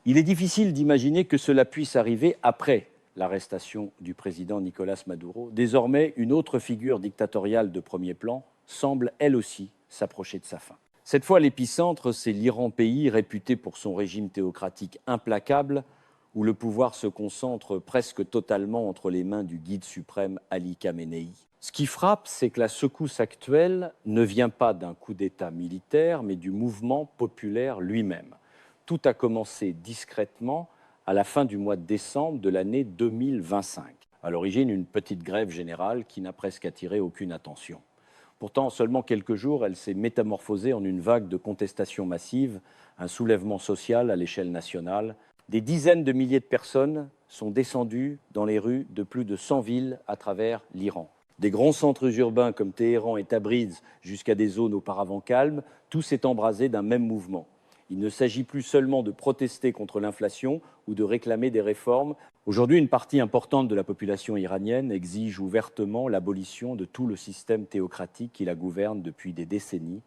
Il est difficile d'imaginer que cela puisse arriver après l'arrestation du président Nicolás Maduro. Désormais, une autre figure dictatoriale de premier plan semble, elle aussi, s'approcher de sa fin. Cette fois, l'épicentre, c'est l'Iran, pays réputé pour son régime théocratique implacable, où le pouvoir se concentre presque totalement entre les mains du guide suprême Ali Khamenei. Ce qui frappe, c'est que la secousse actuelle ne vient pas d'un coup d'État militaire, mais du mouvement populaire lui-même. Tout a commencé discrètement à la fin du mois de décembre de l'année 2025. À l'origine, une petite grève générale qui n'a presque attiré aucune attention. Pourtant, en seulement quelques jours, elle s'est métamorphosée en une vague de contestation massive, un soulèvement social à l'échelle nationale. Des dizaines de milliers de personnes sont descendues dans les rues de plus de 100 villes à travers l'Iran. Des grands centres urbains comme Téhéran et Tabriz jusqu'à des zones auparavant calmes, tout s'est embrasé d'un même mouvement. Il ne s'agit plus seulement de protester contre l'inflation ou de réclamer des réformes. Aujourd'hui, une partie importante de la population iranienne exige ouvertement l'abolition de tout le système théocratique qui la gouverne depuis des décennies,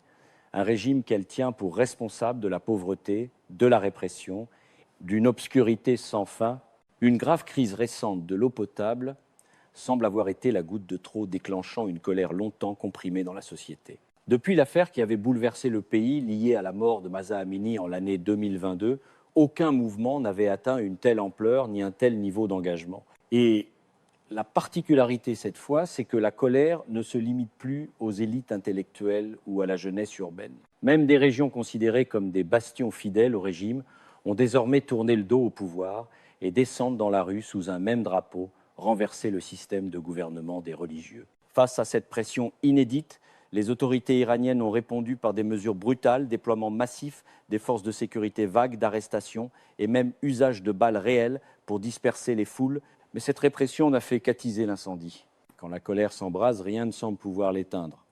un régime qu'elle tient pour responsable de la pauvreté, de la répression, d'une obscurité sans fin. Une grave crise récente de l'eau potable semble avoir été la goutte de trop déclenchant une colère longtemps comprimée dans la société. Depuis l'affaire qui avait bouleversé le pays liée à la mort de Mahsa Amini en l'année 2022, aucun mouvement n'avait atteint une telle ampleur ni un tel niveau d'engagement. Et la particularité cette fois, c'est que la colère ne se limite plus aux élites intellectuelles ou à la jeunesse urbaine. Même des régions considérées comme des bastions fidèles au régime ont désormais tourné le dos au pouvoir et descendent dans la rue sous un même drapeau, renverser le système de gouvernement des religieux. Face à cette pression inédite, les autorités iraniennes ont répondu par des mesures brutales, déploiement massif des forces de sécurité vagues d'arrestation et même usage de balles réelles pour disperser les foules. Mais cette répression n'a fait qu'attiser l'incendie. Quand la colère s'embrase, rien ne semble pouvoir l'éteindre.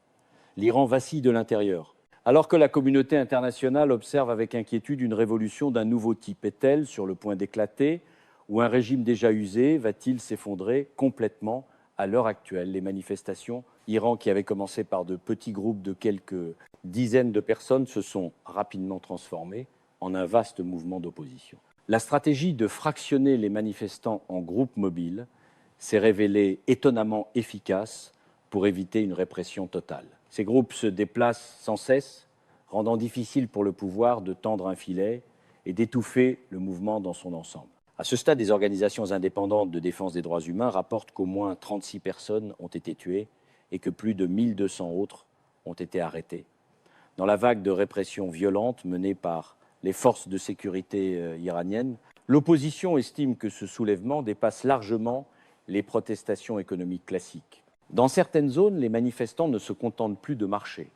L'Iran vacille de l'intérieur. Alors que la communauté internationale observe avec inquiétude une révolution d'un nouveau type, est-elle sur le point d'éclater ou un régime déjà usé va-t-il s'effondrer complètement à l'heure actuelle? Les manifestations, Iran qui avait commencé par de petits groupes de quelques dizaines de personnes, se sont rapidement transformées en un vaste mouvement d'opposition. La stratégie de fractionner les manifestants en groupes mobiles s'est révélée étonnamment efficace pour éviter une répression totale. Ces groupes se déplacent sans cesse, rendant difficile pour le pouvoir de tendre un filet et d'étouffer le mouvement dans son ensemble. À ce stade, des organisations indépendantes de défense des droits humains rapportent qu'au moins 36 personnes ont été tuées et que plus de 1200 autres ont été arrêtées. Dans la vague de répression violente menée par les forces de sécurité iraniennes, l'opposition estime que ce soulèvement dépasse largement les protestations économiques classiques. Dans certaines zones, les manifestants ne se contentent plus de marcher.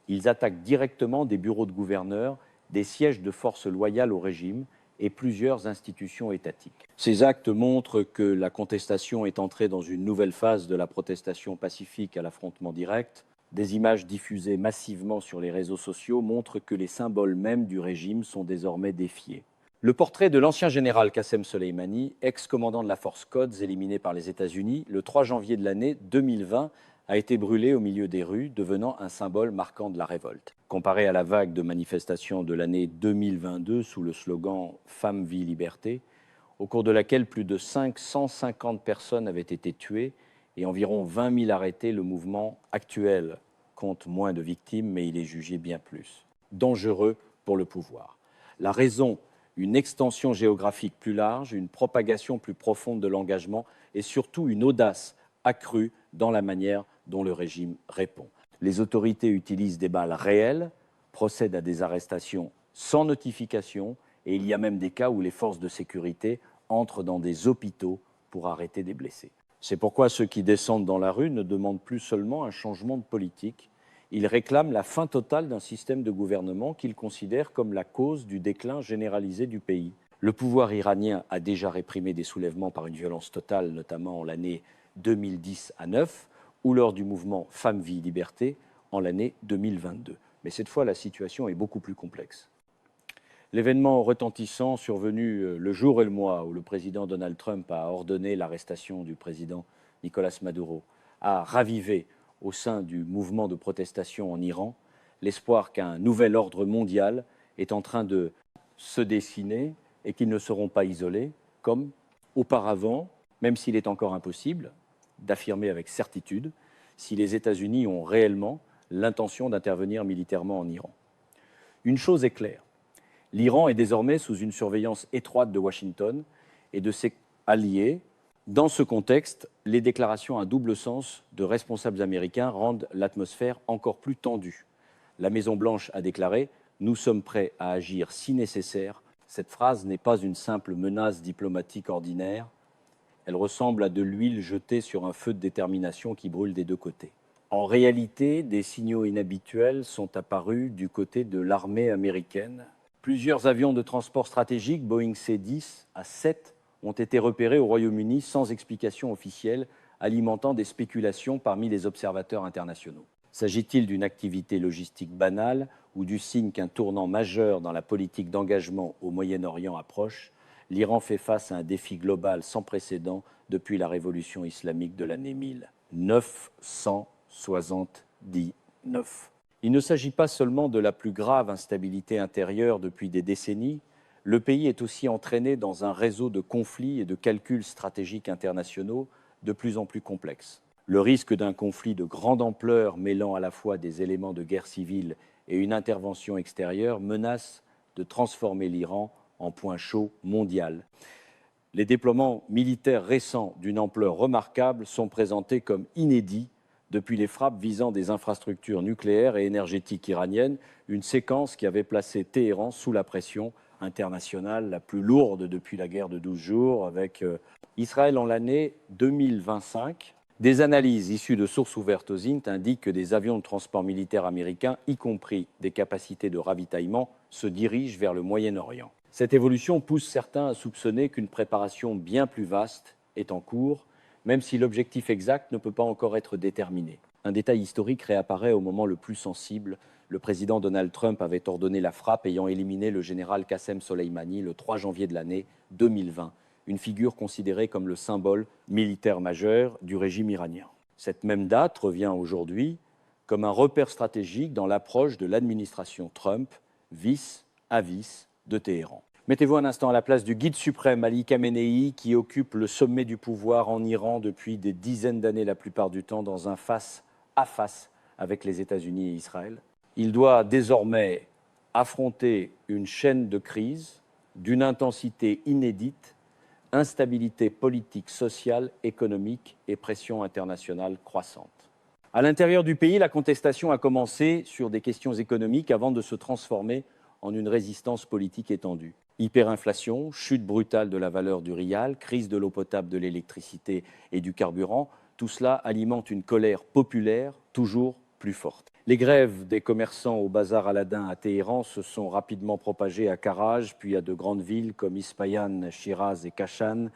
Ils attaquent directement des bureaux de gouverneurs, des sièges de forces loyales au régime et plusieurs institutions étatiques. Ces actes montrent que la contestation est entrée dans une nouvelle phase de la protestation pacifique à l'affrontement direct. Des images diffusées massivement sur les réseaux sociaux montrent que les symboles mêmes du régime sont désormais défiés. Le portrait de l'ancien général Qassem Soleimani, ex-commandant de la force Quds éliminé par les États-Unis, le 3 janvier de l'année 2020, a été brûlé au milieu des rues, devenant un symbole marquant de la révolte. Comparé à la vague de manifestations de l'année 2022 sous le slogan « Femme, vie, liberté », au cours de laquelle plus de 550 personnes avaient été tuées et environ 20 000 arrêtées, le mouvement actuel compte moins de victimes, mais il est jugé bien plus dangereux pour le pouvoir. La raison, une extension géographique plus large, une propagation plus profonde de l'engagement et surtout une audace accrue dans la manière dont le régime répond. Les autorités utilisent des balles réelles, procèdent à des arrestations sans notification et il y a même des cas où les forces de sécurité entrent dans des hôpitaux pour arrêter des blessés. C'est pourquoi ceux qui descendent dans la rue ne demandent plus seulement un changement de politique, ils réclament la fin totale d'un système de gouvernement qu'ils considèrent comme la cause du déclin généralisé du pays. Le pouvoir iranien a déjà réprimé des soulèvements par une violence totale, notamment en l'année 2010 à 9, ou lors du mouvement Femmes, Vie, Liberté en l'année 2022. Mais cette fois, la situation est beaucoup plus complexe. L'événement retentissant survenu le jour et le mois où le président Donald Trump a ordonné l'arrestation du président Nicolás Maduro a ravivé au sein du mouvement de protestation en Iran l'espoir qu'un nouvel ordre mondial est en train de se dessiner et qu'ils ne seront pas isolés, comme auparavant, même s'il est encore impossible d'affirmer avec certitude si les États-Unis ont réellement l'intention d'intervenir militairement en Iran. Une chose est claire, l'Iran est désormais sous une surveillance étroite de Washington et de ses alliés. Dans ce contexte, les déclarations à double sens de responsables américains rendent l'atmosphère encore plus tendue. La Maison-Blanche a déclaré « Nous sommes prêts à agir si nécessaire ». Cette phrase n'est pas une simple menace diplomatique ordinaire. Elle ressemble à de l'huile jetée sur un feu de détermination qui brûle des deux côtés. En réalité, des signaux inhabituels sont apparus du côté de l'armée américaine. Plusieurs avions de transport stratégique, Boeing C-10 à 7, ont été repérés au Royaume-Uni sans explication officielle, alimentant des spéculations parmi les observateurs internationaux. S'agit-il d'une activité logistique banale ou du signe qu'un tournant majeur dans la politique d'engagement au Moyen-Orient approche? L'Iran fait face à un défi global sans précédent depuis la révolution islamique de l'année 1979. Il ne s'agit pas seulement de la plus grave instabilité intérieure depuis des décennies, le pays est aussi entraîné dans un réseau de conflits et de calculs stratégiques internationaux de plus en plus complexes. Le risque d'un conflit de grande ampleur mêlant à la fois des éléments de guerre civile et une intervention extérieure menace de transformer l'Iran en point chaud mondial. Les déploiements militaires récents d'une ampleur remarquable sont présentés comme inédits depuis les frappes visant des infrastructures nucléaires et énergétiques iraniennes, une séquence qui avait placé Téhéran sous la pression internationale la plus lourde depuis la guerre de 12 jours avec Israël en l'année 2025. Des analyses issues de sources ouvertes aux INT indiquent que des avions de transport militaire américains, y compris des capacités de ravitaillement, se dirigent vers le Moyen-Orient. Cette évolution pousse certains à soupçonner qu'une préparation bien plus vaste est en cours, même si l'objectif exact ne peut pas encore être déterminé. Un détail historique réapparaît au moment le plus sensible. Le président Donald Trump avait ordonné la frappe ayant éliminé le général Qassem Soleimani le 3 janvier de l'année 2020, une figure considérée comme le symbole militaire majeur du régime iranien. Cette même date revient aujourd'hui comme un repère stratégique dans l'approche de l'administration Trump, vis à vis de Téhéran. Mettez-vous un instant à la place du guide suprême Ali Khamenei qui occupe le sommet du pouvoir en Iran depuis des dizaines d'années la plupart du temps dans un face-à-face avec les États-Unis et Israël. Il doit désormais affronter une chaîne de crises d'une intensité inédite, instabilité politique, sociale, économique et pression internationale croissante. À l'intérieur du pays, la contestation a commencé sur des questions économiques avant de se transformer en une résistance politique étendue. Hyperinflation, chute brutale de la valeur du rial, crise de l'eau potable, de l'électricité et du carburant, tout cela alimente une colère populaire toujours plus forte. Les grèves des commerçants au bazar Aladin à Téhéran se sont rapidement propagées à Karaj, puis à de grandes villes comme Ispahan, Shiraz et Kashan,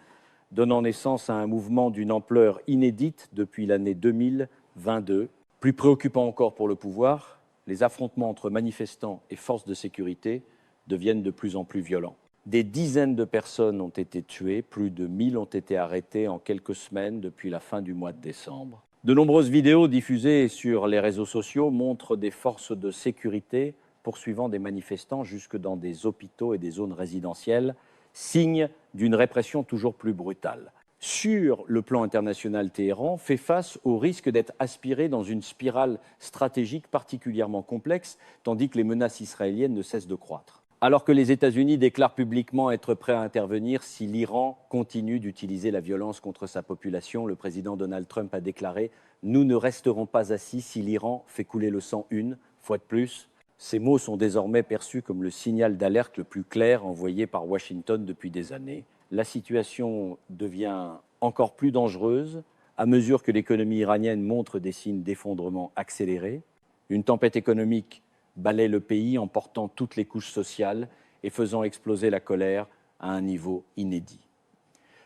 donnant naissance à un mouvement d'une ampleur inédite depuis l'année 2022. Plus préoccupant encore pour le pouvoir, les affrontements entre manifestants et forces de sécurité deviennent de plus en plus violents. Des dizaines de personnes ont été tuées, plus de 1000 ont été arrêtées en quelques semaines depuis la fin du mois de décembre. De nombreuses vidéos diffusées sur les réseaux sociaux montrent des forces de sécurité poursuivant des manifestants jusque dans des hôpitaux et des zones résidentielles, signe d'une répression toujours plus brutale. Sur le plan international, Téhéran fait face au risque d'être aspiré dans une spirale stratégique particulièrement complexe, tandis que les menaces israéliennes ne cessent de croître. Alors que les États-Unis déclarent publiquement être prêts à intervenir si l'Iran continue d'utiliser la violence contre sa population, le président Donald Trump a déclaré « Nous ne resterons pas assis si l'Iran fait couler le sang une fois de plus ». Ces mots sont désormais perçus comme le signal d'alerte le plus clair envoyé par Washington depuis des années. La situation devient encore plus dangereuse à mesure que l'économie iranienne montre des signes d'effondrement accéléré. Une tempête économique balaie le pays, emportant toutes les couches sociales et faisant exploser la colère à un niveau inédit.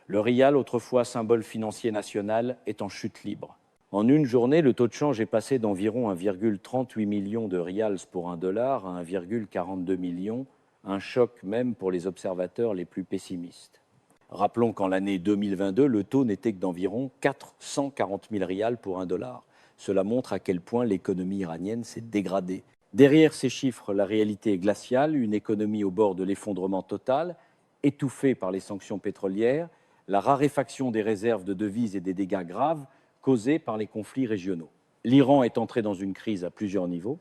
Le rial, autrefois symbole financier national, est en chute libre. En une journée, le taux de change est passé d'environ 1,38 million de rials pour $1 à 1,42 million, un choc même pour les observateurs les plus pessimistes. Rappelons qu'en l'année 2022, le taux n'était que d'environ 440 000 rials pour $1. Cela montre à quel point l'économie iranienne s'est dégradée. Derrière ces chiffres, la réalité est glaciale, une économie au bord de l'effondrement total étouffée par les sanctions pétrolières, la raréfaction des réserves de devises et des dégâts graves causés par les conflits régionaux. L'Iran est entré dans une crise à plusieurs niveaux.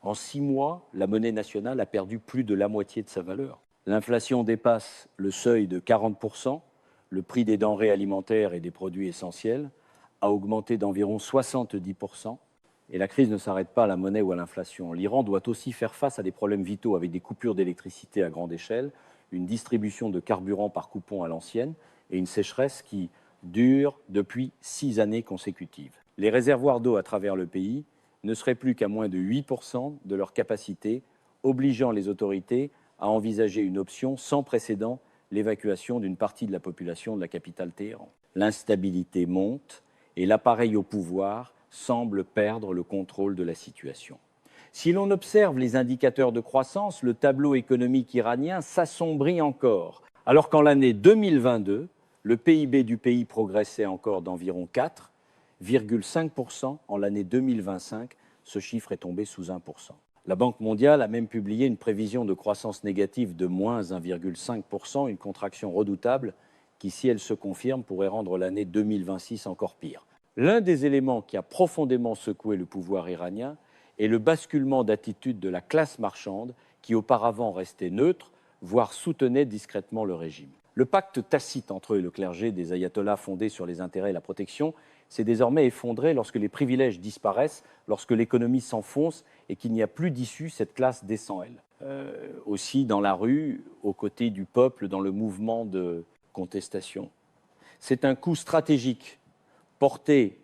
En 6 mois, la monnaie nationale a perdu plus de la moitié de sa valeur. L'inflation dépasse le seuil de 40%. Le prix des denrées alimentaires et des produits essentiels a augmenté d'environ 70%. Et la crise ne s'arrête pas à la monnaie ou à l'inflation. L'Iran doit aussi faire face à des problèmes vitaux avec des coupures d'électricité à grande échelle, une distribution de carburant par coupon à l'ancienne et une sécheresse qui dure depuis 6 années consécutives. Les réservoirs d'eau à travers le pays ne seraient plus qu'à moins de 8% de leur capacité, obligeant les autorités à envisager une option sans précédent, l'évacuation d'une partie de la population de la capitale Téhéran. L'instabilité monte et l'appareil au pouvoir semble perdre le contrôle de la situation. Si l'on observe les indicateurs de croissance, le tableau économique iranien s'assombrit encore, alors qu'en l'année 2022, le PIB du pays progressait encore d'environ 4,5%. En l'année 2025, ce chiffre est tombé sous 1%. La Banque mondiale a même publié une prévision de croissance négative de moins 1,5%, une contraction redoutable qui, si elle se confirme, pourrait rendre l'année 2026 encore pire. L'un des éléments qui a profondément secoué le pouvoir iranien est le basculement d'attitude de la classe marchande qui auparavant restait neutre, voire soutenait discrètement le régime. Le pacte tacite entre eux et le clergé des ayatollahs fondé sur les intérêts et la protection s'est désormais effondré lorsque les privilèges disparaissent, lorsque l'économie s'enfonce et qu'il n'y a plus d'issue, cette classe descend, elle. Aussi dans la rue, aux côtés du peuple, dans le mouvement de contestation. C'est un coup stratégique porté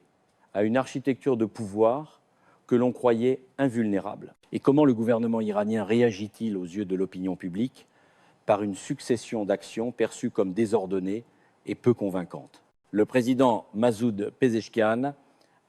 à une architecture de pouvoir que l'on croyait invulnérable. Et comment le gouvernement iranien réagit-il aux yeux de l'opinion publique? Par une succession d'actions perçues comme désordonnées et peu convaincantes. Le président Masoud Pezeshkian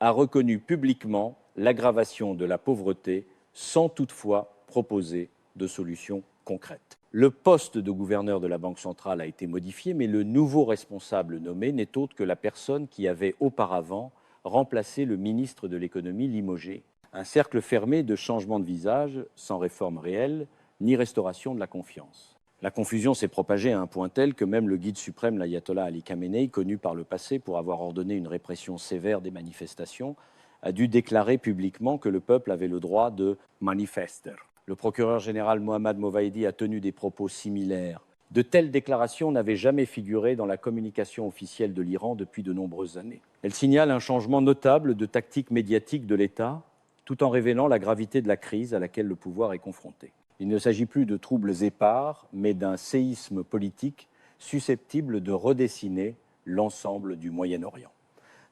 a reconnu publiquement l'aggravation de la pauvreté sans toutefois proposer de solutions concrètes. Le poste de gouverneur de la Banque centrale a été modifié, mais le nouveau responsable nommé n'est autre que la personne qui avait auparavant remplacé le ministre de l'économie limogé. Un cercle fermé de changements de visage, sans réforme réelle, ni restauration de la confiance. La confusion s'est propagée à un point tel que même le guide suprême, l'ayatollah Ali Khamenei, connu par le passé pour avoir ordonné une répression sévère des manifestations, a dû déclarer publiquement que le peuple avait le droit de manifester. Le procureur général Mohammad Movaedi a tenu des propos similaires. De telles déclarations n'avaient jamais figuré dans la communication officielle de l'Iran depuis de nombreuses années. Elles signalent un changement notable de tactique médiatique de l'État, tout en révélant la gravité de la crise à laquelle le pouvoir est confronté. Il ne s'agit plus de troubles épars, mais d'un séisme politique susceptible de redessiner l'ensemble du Moyen-Orient.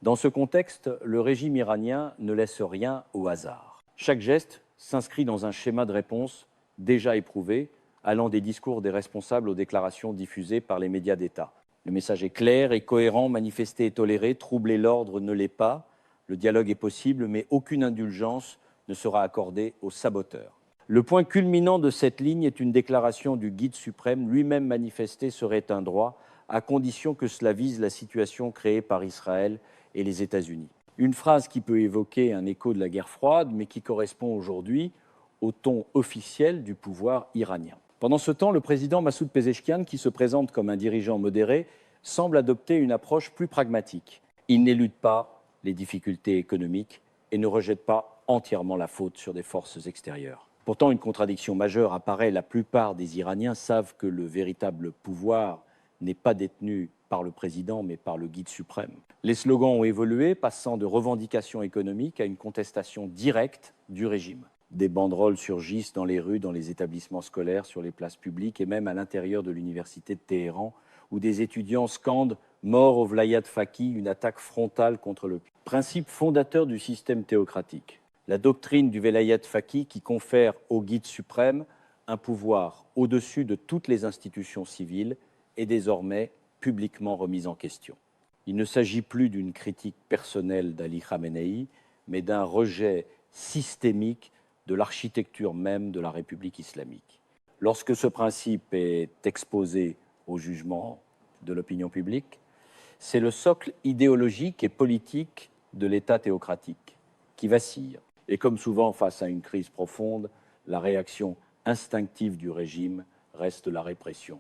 Dans ce contexte, le régime iranien ne laisse rien au hasard. Chaque geste s'inscrit dans un schéma de réponse déjà éprouvé, allant des discours des responsables aux déclarations diffusées par les médias d'État. Le message est clair et cohérent, manifester est toléré, troubler l'ordre ne l'est pas, le dialogue est possible, mais aucune indulgence ne sera accordée aux saboteurs. Le point culminant de cette ligne est une déclaration du guide suprême, lui-même manifester serait un droit, à condition que cela vise la situation créée par Israël et les États-Unis. Une phrase qui peut évoquer un écho de la guerre froide, mais qui correspond aujourd'hui au ton officiel du pouvoir iranien. Pendant ce temps, le président Massoud Pezeshkian, qui se présente comme un dirigeant modéré, semble adopter une approche plus pragmatique. Il n'élude pas les difficultés économiques et ne rejette pas entièrement la faute sur des forces extérieures. Pourtant, une contradiction majeure apparaît. La plupart des Iraniens savent que le véritable pouvoir n'est pas détenu par le président, mais par le guide suprême. Les slogans ont évolué, passant de revendications économiques à une contestation directe du régime. Des banderoles surgissent dans les rues, dans les établissements scolaires, sur les places publiques et même à l'intérieur de l'université de Téhéran, où des étudiants scandent « Mort au Vlayat Faqih », une attaque frontale contre le principe fondateur du système théocratique. La doctrine du Velayat Faqih qui confère au guide suprême un pouvoir au-dessus de toutes les institutions civiles est désormais publiquement remise en question. Il ne s'agit plus d'une critique personnelle d'Ali Khamenei, mais d'un rejet systémique de l'architecture même de la République islamique. Lorsque ce principe est exposé au jugement de l'opinion publique, c'est le socle idéologique et politique de l'État théocratique qui vacille. Et comme souvent face à une crise profonde, la réaction instinctive du régime reste la répression.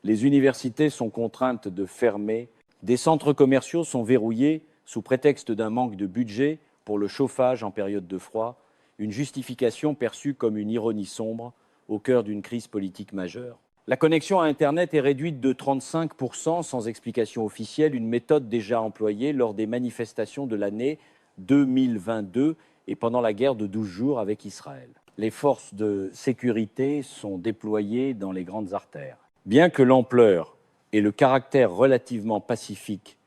Les universités sont contraintes de fermer, des centres commerciaux sont verrouillés sous prétexte d'un manque de budget pour le chauffage en période de froid, une justification perçue comme une ironie sombre au cœur d'une crise politique majeure. La connexion à Internet est réduite de 35% sans explication officielle, une méthode déjà employée lors des manifestations de l'année 2022 et pendant la guerre de 12 jours avec Israël. Les forces de sécurité sont déployées dans les grandes artères. Bien que l'ampleur et le caractère relativement pacifique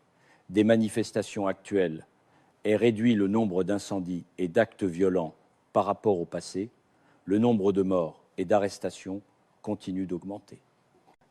des manifestations actuelles aient réduit le nombre d'incendies et d'actes violents par rapport au passé, le nombre de morts et d'arrestations continue d'augmenter.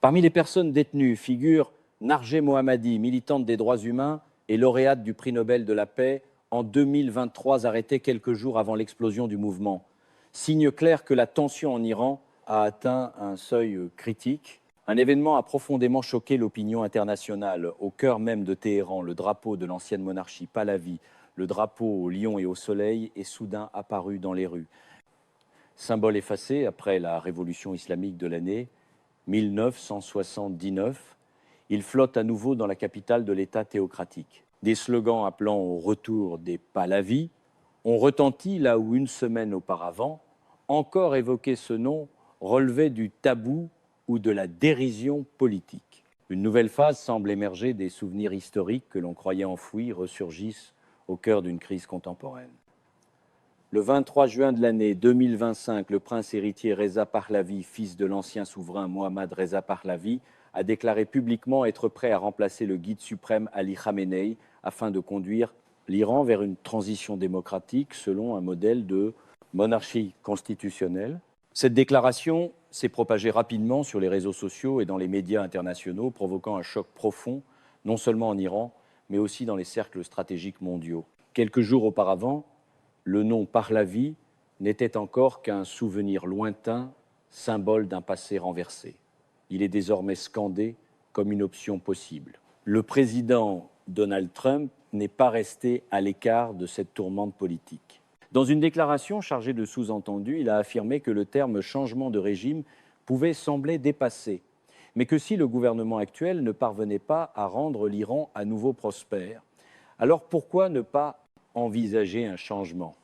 Parmi les personnes détenues figure Narges Mohammadi, militante des droits humains et lauréate du prix Nobel de la paix en 2023, arrêtée quelques jours avant l'explosion du mouvement. Signe clair que la tension en Iran a atteint un seuil critique. Un événement a profondément choqué l'opinion internationale. Au cœur même de Téhéran, le drapeau de l'ancienne monarchie Pahlavi, le drapeau au lion et au soleil, est soudain apparu dans les rues. Symbole effacé après la révolution islamique de l'année 1979, il flotte à nouveau dans la capitale de l'État théocratique. Des slogans appelant au retour des Pahlavis ont retenti là où une semaine auparavant, encore évoquer ce nom relevait du tabou ou de la dérision politique. Une nouvelle phase semble émerger, des souvenirs historiques que l'on croyait enfouis ressurgissent au cœur d'une crise contemporaine. Le 23 juin de l'année 2025, le prince héritier Reza Pahlavi, fils de l'ancien souverain Mohammad Reza Pahlavi, a déclaré publiquement être prêt à remplacer le guide suprême Ali Khamenei afin de conduire l'Iran vers une transition démocratique selon un modèle de monarchie constitutionnelle. Cette déclaration s'est propagée rapidement sur les réseaux sociaux et dans les médias internationaux, provoquant un choc profond, non seulement en Iran, mais aussi dans les cercles stratégiques mondiaux. Quelques jours auparavant, le nom Pahlavi n'était encore qu'un souvenir lointain, symbole d'un passé renversé. Il est désormais scandé comme une option possible. Le président Donald Trump n'est pas resté à l'écart de cette tourmente politique. Dans une déclaration chargée de sous-entendus, il a affirmé que le terme changement de régime pouvait sembler dépassé, mais que si le gouvernement actuel ne parvenait pas à rendre l'Iran à nouveau prospère, alors pourquoi ne pas envisager un changement?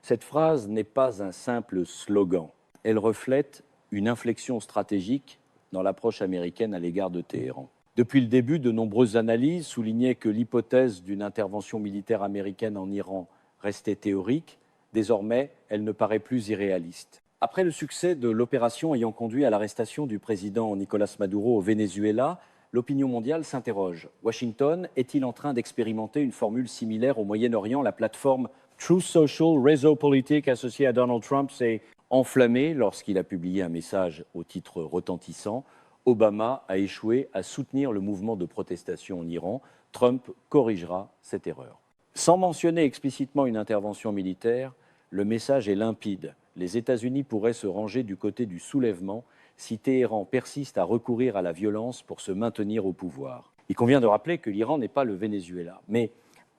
Cette phrase n'est pas un simple slogan. Elle reflète une inflexion stratégique dans l'approche américaine à l'égard de Téhéran. Depuis le début, de nombreuses analyses soulignaient que l'hypothèse d'une intervention militaire américaine en Iran restait théorique. Désormais, elle ne paraît plus irréaliste. Après le succès de l'opération ayant conduit à l'arrestation du président Nicolás Maduro au Venezuela, l'opinion mondiale s'interroge. Washington est-il en train d'expérimenter une formule similaire au Moyen-Orient? La plateforme Truth Social, réseau politique associé à Donald Trump, s'est enflammée lorsqu'il a publié un message au titre retentissant. Obama a échoué à soutenir le mouvement de protestation en Iran. Trump corrigera cette erreur. Sans mentionner explicitement une intervention militaire, le message est limpide. Les États-Unis pourraient se ranger du côté du soulèvement si Téhéran persiste à recourir à la violence pour se maintenir au pouvoir. Il convient de rappeler que l'Iran n'est pas le Venezuela, mais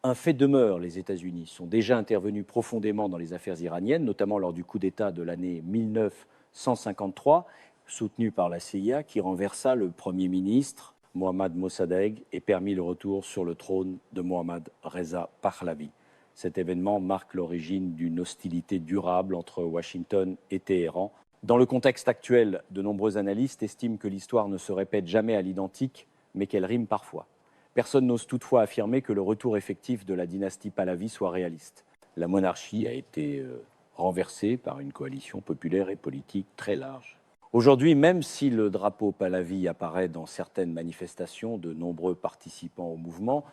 un fait demeure, les États-Unis sont déjà intervenus profondément dans les affaires iraniennes, notamment lors du coup d'État de l'année 1953, soutenu par la CIA, qui renversa le Premier ministre Mohammad Mossadegh et permit le retour sur le trône de Mohammad Reza Pahlavi. Cet événement marque l'origine d'une hostilité durable entre Washington et Téhéran. Dans le contexte actuel, de nombreux analystes estiment que l'histoire ne se répète jamais à l'identique, mais qu'elle rime parfois. Personne n'ose toutefois affirmer que le retour effectif de la dynastie Pahlavi soit réaliste. La monarchie a été renversée par une coalition populaire et politique très large. Aujourd'hui, même si le drapeau Pahlavi apparaît dans certaines manifestations, de nombreux participants au mouvement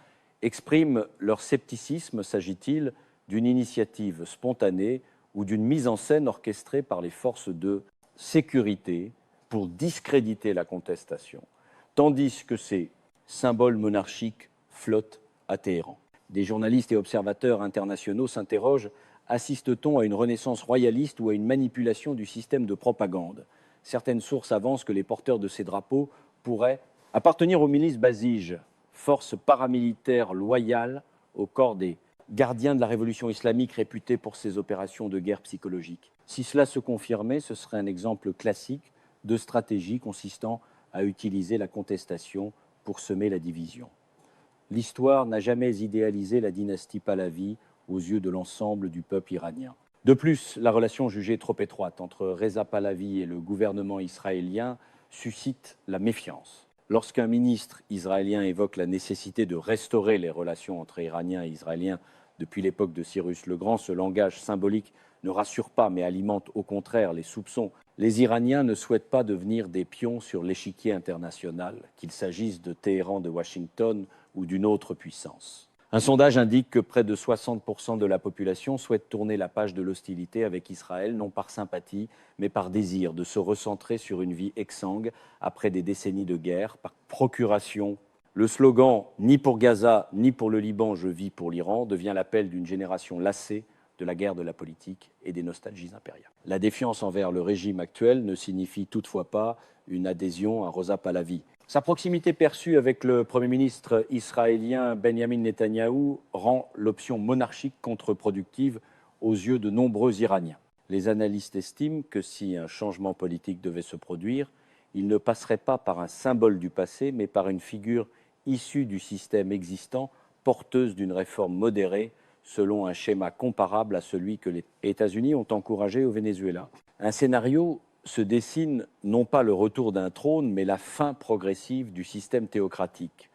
expriment leur scepticisme. S'agit-il d'une initiative spontanée ou d'une mise en scène orchestrée par les forces de sécurité pour discréditer la contestation, tandis que ces symboles monarchiques flottent à Téhéran? Des journalistes et observateurs internationaux s'interrogent: assiste-t-on à une renaissance royaliste ou à une manipulation du système de propagande? Certaines sources avancent que les porteurs de ces drapeaux pourraient appartenir aux milices Basij, forces paramilitaires loyales au corps des gardiens de la révolution islamique réputés pour ses opérations de guerre psychologique. Si cela se confirmait, ce serait un exemple classique de stratégie consistant a utilisé la contestation pour semer la division. L'histoire n'a jamais idéalisé la dynastie Pahlavi aux yeux de l'ensemble du peuple iranien. De plus, la relation jugée trop étroite entre Reza Pahlavi et le gouvernement israélien suscite la méfiance. Lorsqu'un ministre israélien évoque la nécessité de restaurer les relations entre Iraniens et Israéliens depuis l'époque de Cyrus le Grand, ce langage symbolique ne rassure pas, mais alimente au contraire les soupçons. Les Iraniens ne souhaitent pas devenir des pions sur l'échiquier international, qu'il s'agisse de Téhéran, de Washington ou d'une autre puissance. Un sondage indique que près de 60% de la population souhaite tourner la page de l'hostilité avec Israël, non par sympathie, mais par désir de se recentrer sur une vie exsangue après des décennies de guerre, par procuration. Le slogan « Ni pour Gaza, ni pour le Liban, je vis pour l'Iran » devient l'appel d'une génération lassée de la guerre de la politique et des nostalgies impériales. La défiance envers le régime actuel ne signifie toutefois pas une adhésion à Reza Pahlavi. Sa proximité perçue avec le Premier ministre israélien Benjamin Netanyahou rend l'option monarchique contre-productive aux yeux de nombreux Iraniens. Les analystes estiment que si un changement politique devait se produire, il ne passerait pas par un symbole du passé, mais par une figure issue du système existant, porteuse d'une réforme modérée, selon un schéma comparable à celui que les États-Unis ont encouragé au Venezuela. Un scénario se dessine non pas le retour d'un trône, mais la fin progressive du système théocratique,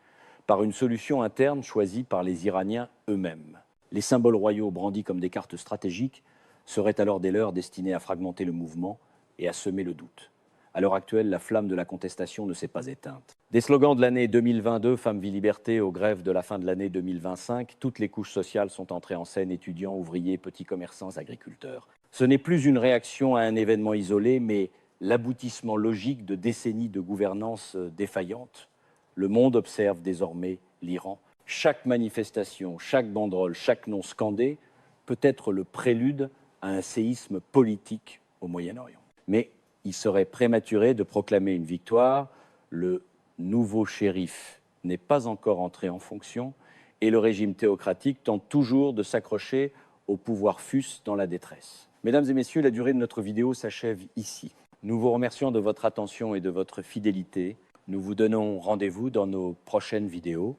par une solution interne choisie par les Iraniens eux-mêmes. Les symboles royaux brandis comme des cartes stratégiques seraient alors des leurs destinés à fragmenter le mouvement et à semer le doute. À l'heure actuelle, la flamme de la contestation ne s'est pas éteinte. Des slogans de l'année 2022, Femmes, Vie, Liberté, aux grèves de la fin de l'année 2025, toutes les couches sociales sont entrées en scène, étudiants, ouvriers, petits commerçants, agriculteurs. Ce n'est plus une réaction à un événement isolé, mais l'aboutissement logique de décennies de gouvernance défaillante. Le monde observe désormais l'Iran. Chaque manifestation, chaque banderole, chaque nom scandé peut être le prélude à un séisme politique au Moyen-Orient. Mais il serait prématuré de proclamer une victoire. Le nouveau shérif n'est pas encore entré en fonction et le régime théocratique tente toujours de s'accrocher au pouvoir fus dans la détresse. Mesdames et messieurs, la durée de notre vidéo s'achève ici. Nous vous remercions de votre attention et de votre fidélité. Nous vous donnons rendez-vous dans nos prochaines vidéos.